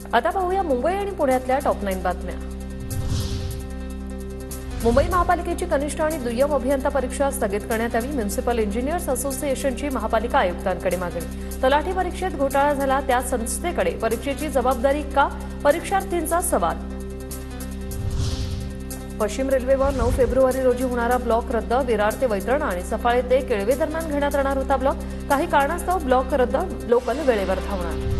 आता पाहूया मुंबई आणि पुण्यातल्या टॉप 9 बातम्या। मुंबई महापालिकेची कनिष्ठ आणि दुय्यम अभियंता परीक्षा स्थगित करण्यात यावी। म्युनिसिपल इंजिनियर्स असोसिएशनची महापालिका आयुक्तांकडे मागणी। तलाठी परीक्षेत घोटाळा झाला त्या संस्थेकडे परीक्षेची जबाबदारी का, परीक्षार्थींचा सवाल। पश्चिम रेल्वेवर 9 फेब्रुवारी रोजी होणारा ब्लॉक रद्द। विरार ते वैतरणा आणि सफाळे ते केळवे दरम्यान घेण्यात येणार होता ब्लॉक। काही कारणास्तव ब्लॉक रद्द, लोकल वेळेवर धावणार।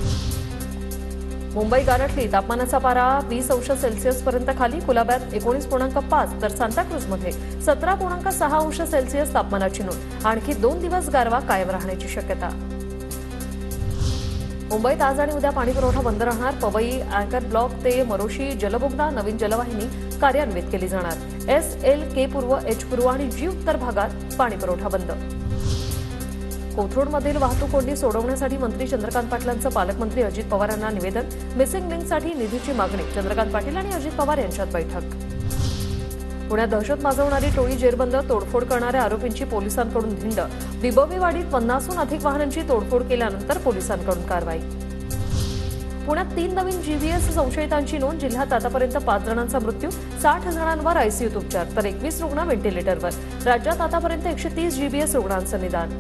मुंबई गारठली, तापमानाचा पारा 20 अंश सेल्सिअस पर्यंत खाली। कुलाब्यात 19.5 तर सांताक्रूजमध्ये 17.6 अंश सेल्सिअस तापमानाची नोंद। आणखी 2 दिवस गारवा कायम राहण्याची शक्यता। मुंबईत आज आणि उद्या पाणीपुरवठा बंद राहणार। पवई अँकर ब्लॉक ते मरोशी जलबोगदा नवीन जलवाहिनी कार्यान्वित केली जाणार। SLK पूर्व, H पूर्व आणि G उत्तर भागात पाणीपुरवठा बंद। कोथरूडमधील वाहतूक कोंडी सोडवण्यासाठी मंत्री चंद्रकांत पाटलांचं पालकमंत्री अजित पवार यांना निवेदन। मिसिंग लिंकसाठी निधीची मागणी। चंद्रकांत पाटील आणि अजित पवार यांच्यात बैठक। पुण्यात दहशत माजवणारी टोळी जेरबंद, तोडफोड करणाऱ्या आरोपींची पोलिसांकडून धिंड। बिबवेवाडीत 50हून अधिक वाहनांची तोडफोड केल्यानंतर पोलिसांकडून कारवाई। पुण्यात 3 नवीन GBS संशयितांची नोंद। जिल्ह्यात आतापर्यंत 5 जणांचा मृत्यू, 60 जणांवर ICUत उपचार तर 21 रुग्ण व्हेंटिलेटरवर। राज्यात आतापर्यंत 130 GBS रुग्णांचं निदान।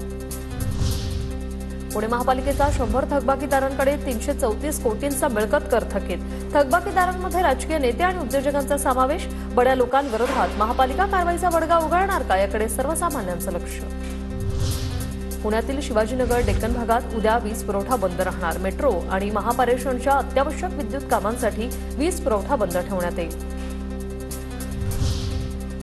पुणे महापालिकेचा 100 थकबाकीदारांकडे 334 कोटींचा मिळकत कर थकीत। थकबाकीदारांमध्ये राजकीय नेते आणि उद्योजकांचा समावेश। बड्या लोकांविरोधात महापालिका कारवाईचा बडगा उगारणार का, याकडे सर्वसामान्यांचं लक्ष। पुण्यातील शिवाजीनगर, डेक्कन भागात उद्या वीज पुरवठा बंद राहणार। मेट्रो आणि महापारेषणच्या अत्यावश्यक विद्युत कामांसाठी वीज पुरवठा बंद ठेवण्यात येईल।